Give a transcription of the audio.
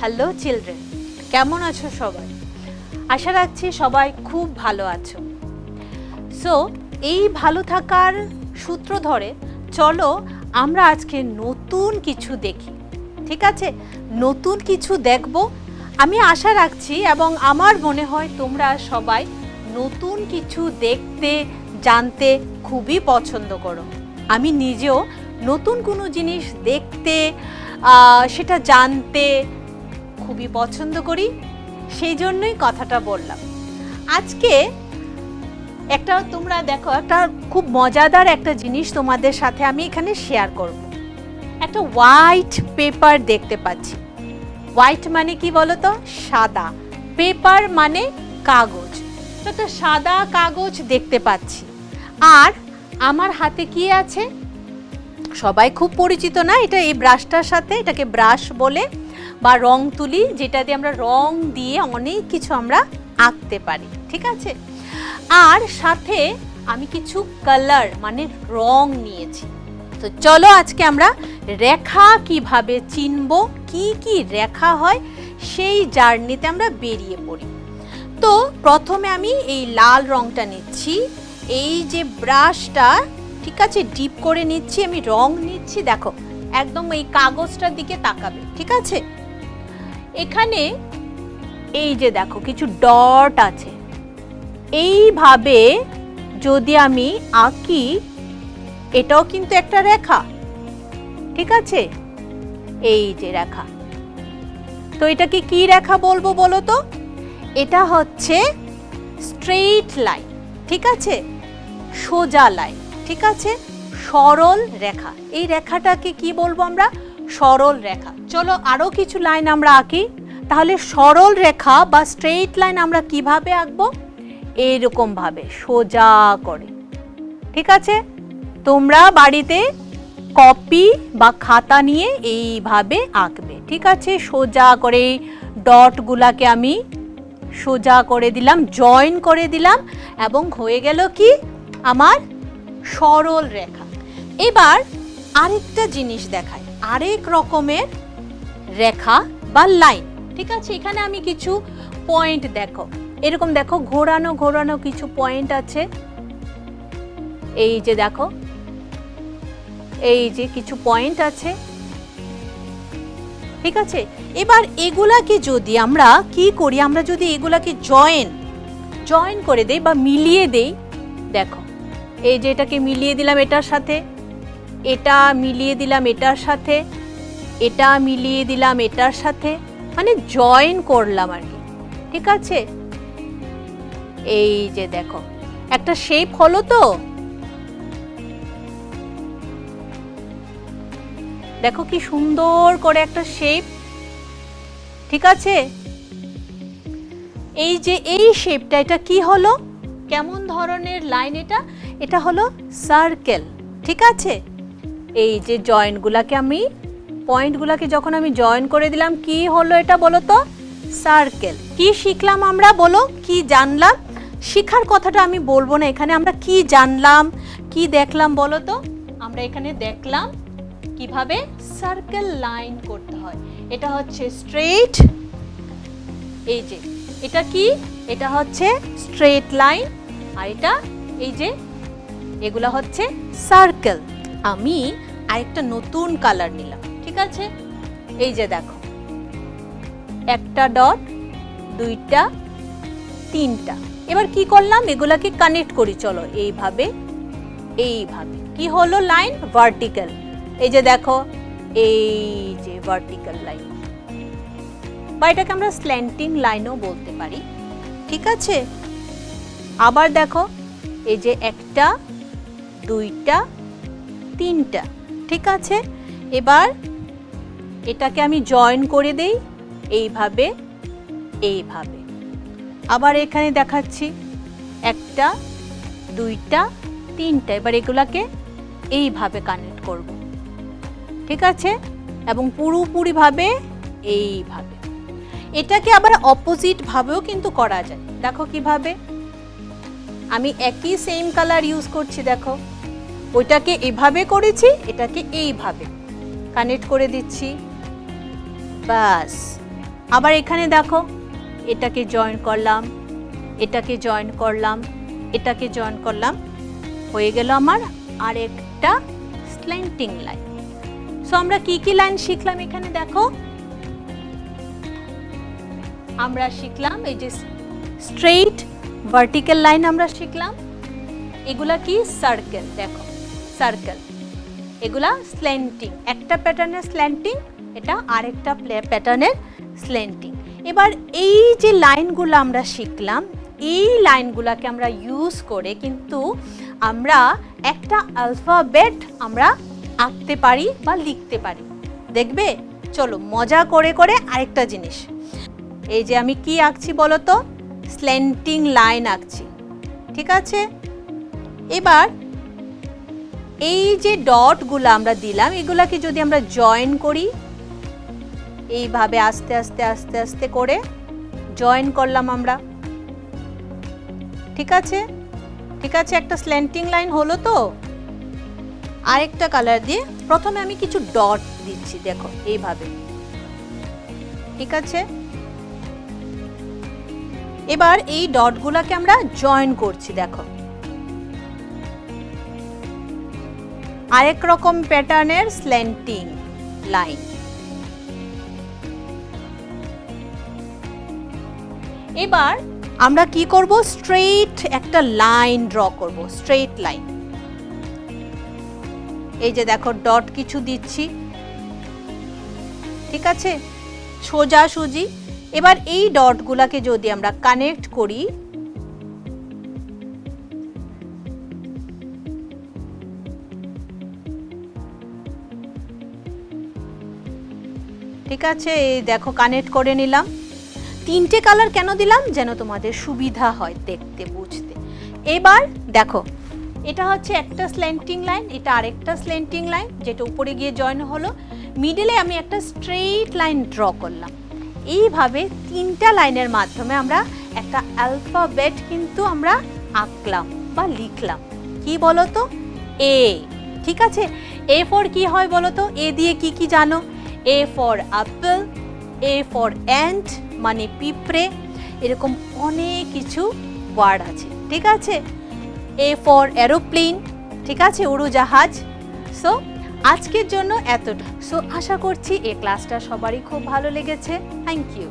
Hello children, কেমন আছো সবাই? আশা রাখছি সবাই খুব ভালো আছো। সো এই ভালো থাকার সূত্র ধরে চলো আমরা আজকে নতুন কিছু দেখি, ঠিক আছে? নতুন কিছু দেখব। আমি আশা রাখছি এবং আমার মনে হয় তোমরা সবাই নতুন কিছু দেখতে জানতে খুবই পছন্দ করো। আমি নিজেও নতুন কোনো জিনিস দেখতে সেটা জানতে খুবই পছন্দ করি, সেই জন্যই কথাটা বললাম। আজকে একটা তোমরা দেখো, একটা খুব মজাদার একটা জিনিস তোমাদের সাথে আমি এখানে শেয়ার করব। একটা হোয়াইট পেপার দেখতে পাচ্ছি। হোয়াইট মানে কি বলো তো? সাদা। পেপার মানে কাগজ। তো একটা সাদা কাগজ দেখতে পাচ্ছি। আর আমার হাতে কি আছে? সবাই খুব পরিচিত না এটা, এই ব্রাশটার সাথে, এটাকে ব্রাশ বলে বা রং তুলি, যেটা দিয়ে আমরা রং দিয়ে অনেক কিছু আমরা আঁকতে পারি, ঠিক আছে? আর সাথে আমি কিছু কালার মানে রং নিয়েছি। তো চলো আজকে আমরা রেখা কিভাবে চিনব, কি কি রেখা হয়, সেই জার্নিতে আমরা বেরিয়ে পড়ি। তো প্রথমে আমি এই লাল রংটা নিচ্ছি, এই যে ব্রাশটা, ঠিক আছে, ডিপ করে নিচ্ছি, আমি রং নিচ্ছি। দেখো একদম এই কাগজটার দিকে তাকাবে, ঠিক আছে? এখানে এই যে দেখো কিছু ডট আছে, এইভাবে যদি আমি আঁকি, এটাও কিন্তু একটা রেখা, ঠিক আছে? এই যে রেখা। তো এটাকে কি রেখা বলবো বলো তো? এটা হচ্ছে স্ট্রেইট লাইন, ঠিক আছে? সোজা লাইন, ঠিক আছে? সরল রেখা। এই রেখাটাকে কি বলবো আমরা? সরল রেখা। চলো আরো কিছু লাইন আমরা আঁকি। তাহলে সরল রেখা বা স্ট্রেইট লাইন আমরা কিভাবে আঁকবো? এইরকম ভাবে সোজা করে, ঠিক আছে? তোমরা বাড়িতে কপি বা খাতা নিয়ে এইভাবে আঁকবে, ঠিক আছে? সোজা করে ডটগুলাকে আমি সোজা করে দিলাম, জয়েন করে দিলাম, এবং হয়ে গেল কি আমার সরল রেখা। এবার আরেকটা জিনিস দেখাই, আরেক রকমের রেখা বা লাইন, ঠিক আছে? এখানে আমি কিছু পয়েন্ট, দেখো এরকম, দেখো ঘোরানো ঘোরানো কিছু পয়েন্ট আছে, এই যে দেখো, এই যে কিছু পয়েন্ট আছে, ঠিক আছে? এবার এগুলাকে যদি আমরা কি করি, আমরা যদি এগুলাকে জয়েন করে দেই বা মিলিয়ে দেই, দেখো এই যে এটাকে মিলিয়ে দিলাম এটার সাথে, এটা মিলিয়ে দিলাম এটার সাথে, এটা মিলিয়ে দিলাম এটার সাথে, মানে জয়েন করলাম আর কি, ঠিক আছে? এই যে দেখো একটা শেপ হলো। তো দেখো কি সুন্দর করে একটা শেপ, ঠিক আছে? এই যে এই শেপটা, এটা কি হলো? কেমন ধরনের লাইন এটা? এটা হলো সার্কেল, ঠিক আছে? এই যে জয়েন্টগুলাকে আমি, পয়েন্টগুলাকে যখন আমি জয়েন করে দিলাম, কি হলো এটা বলো তো? সার্কেল। কি শিখলাম আমরা বলো? কি জানলাম? শিখার কথাটা আমি বলবো না, এখানে আমরা কি জানলাম, কি দেখলাম বলো তো? আমরা এখানে দেখলাম কিভাবে সার্কেল লাইন করতে হয়। এটা হচ্ছে স্ট্রেট, এই যে এটা কি? এটা হচ্ছে স্ট্রেট লাইন, আর এটা এই যে এগুলা হচ্ছে সার্কেল। আমি আরেকটা নতুন কালার নিলাম, ঠিক আছে? এই যে দেখো একটা ডট, দুইটা, তিনটা। এবার কি করলাম? এগুলাকে কানেক্ট করি, চলো এইভাবে, এইভাবে কি হলো? Line vertical. এই যে দেখো, এই যে ভার্টিক্যাল লাইন, বা এটাকে আমরা স্ল্যান্টিং লাইনও বলতে পারি, ঠিক আছে? আবার দেখো এই যে একটা, দুইটা, তিনটা, ঠিক আছে? এবার এটাকে আমি জয়েন করে দেই এইভাবে, এইভাবে। আবার এখানে দেখাচ্ছি একটা, দুইটা, তিনটা। এবার এগুলাকে এইভাবে কানেক্ট করব, ঠিক আছে, এবং পুরোপুরিভাবে এইভাবে। এটাকে আবার অপোজিট ভাবেও কিন্তু করা যায়। দেখো কিভাবে, আমি একই সেম কালার ইউজ করছি, দেখো ওইটাকে এভাবে করেছি, এটাকে এইভাবে কানেক্ট করে দিচ্ছি, বাস। আবার এখানে দেখো, এটাকে জয়েন করলাম, এটাকে জয়েন করলাম, এটাকে জয়েন করলাম, হয়ে গেল আমার আরেকটা স্ল্যান্টিং লাইন। সো আমরা কি কি লাইন শিখলাম এখানে দেখো, আমরা শিখলাম এই যে স্ট্রেইট ভার্টিক্যাল লাইন আমরা শিখলাম, এগুলা কি সার্কেল, দেখো সার্কেল, এগুলা স্ল্যান্টিং, একটা প্যাটার্নের স্ল্যান্টিং, এটা আরেকটা প্যাটার্নের স্ল্যান্টিং। এবার এই যে লাইনগুলো আমরা শিখলাম, এই লাইনগুলোকে আমরা ইউজ করে কিন্তু আমরা একটা অ্যালফাবেট আমরা আঁকতে পারি বা লিখতে পারি। দেখবে, চলো মজা করে করে আরেকটা জিনিস, এই যে আমি কি আঁকছি বলো তো, স্ল্যান্টিং লাইন আঁকছি, ঠিক আছে। এবার এই যে ডটগুলো আমরা দিলাম, এগুলাকে যদি আমরা জয়েন করি, এইভাবে আস্তে আস্তে আস্তে আস্তে করে জয়েন করলাম আমরা, ঠিক আছে, ঠিক আছে, একটা স্ল্যান্টিং লাইন হলো। তো আরেকটা কালার দিয়ে প্রথমে আমি কিছু ডট দিচ্ছি, দেখো এইভাবে, ঠিক আছে। এবার এই ডটগুলোকে আমরা জয়েন করছি, দেখো আরেক রকম প্যাটার্নের স্ল্যান্টিং লাইন। এবার আমরা কি করব, স্ট্রেইট একটা লাইন ড্র করব, স্ট্রেইট লাইন। এই যে দেখো ডট কিছু দিচ্ছি, ঠিক আছে, সোজাসুজি। এবার এই ডটগুলোকে যদি আমরা কানেক্ট করি, ঠিক আছে, এই দেখো কানেক্ট করে নিলাম। তিনটে কালার কেন দিলাম, যেন তোমাদের সুবিধা হয় দেখতে বুঝতে। এবার দেখো, এটা হচ্ছে একটা স্ল্যান্টিং লাইন, এটা আরেকটা স্ল্যান্টিং লাইন, যেটা উপরে গিয়ে জয়েন হলো, মিডলে আমি একটা স্ট্রেইট লাইন ড্র করলাম। এইভাবে তিনটা লাইনের মাধ্যমে আমরা একটা অ্যালফাবেট কিন্তু আমরা আঁকলাম বা লিখলাম। কি বলো তো, এ, ঠিক আছে। এ ফর কি হয় বলো তো, এ দিয়ে কি কি জানো, A for Apple, A for ant মানে পিঁপড়ে, এরকম অনেক কিছু ওয়ার্ড আছে, ঠিক আছে। এ ফর এরোপ্লেন, ঠিক আছে, উড়োজাহাজ। সো আজকের জন্য এতটা। সো আশা করছি এই ক্লাসটা সবারই খুব ভালো লেগেছে। Thank you.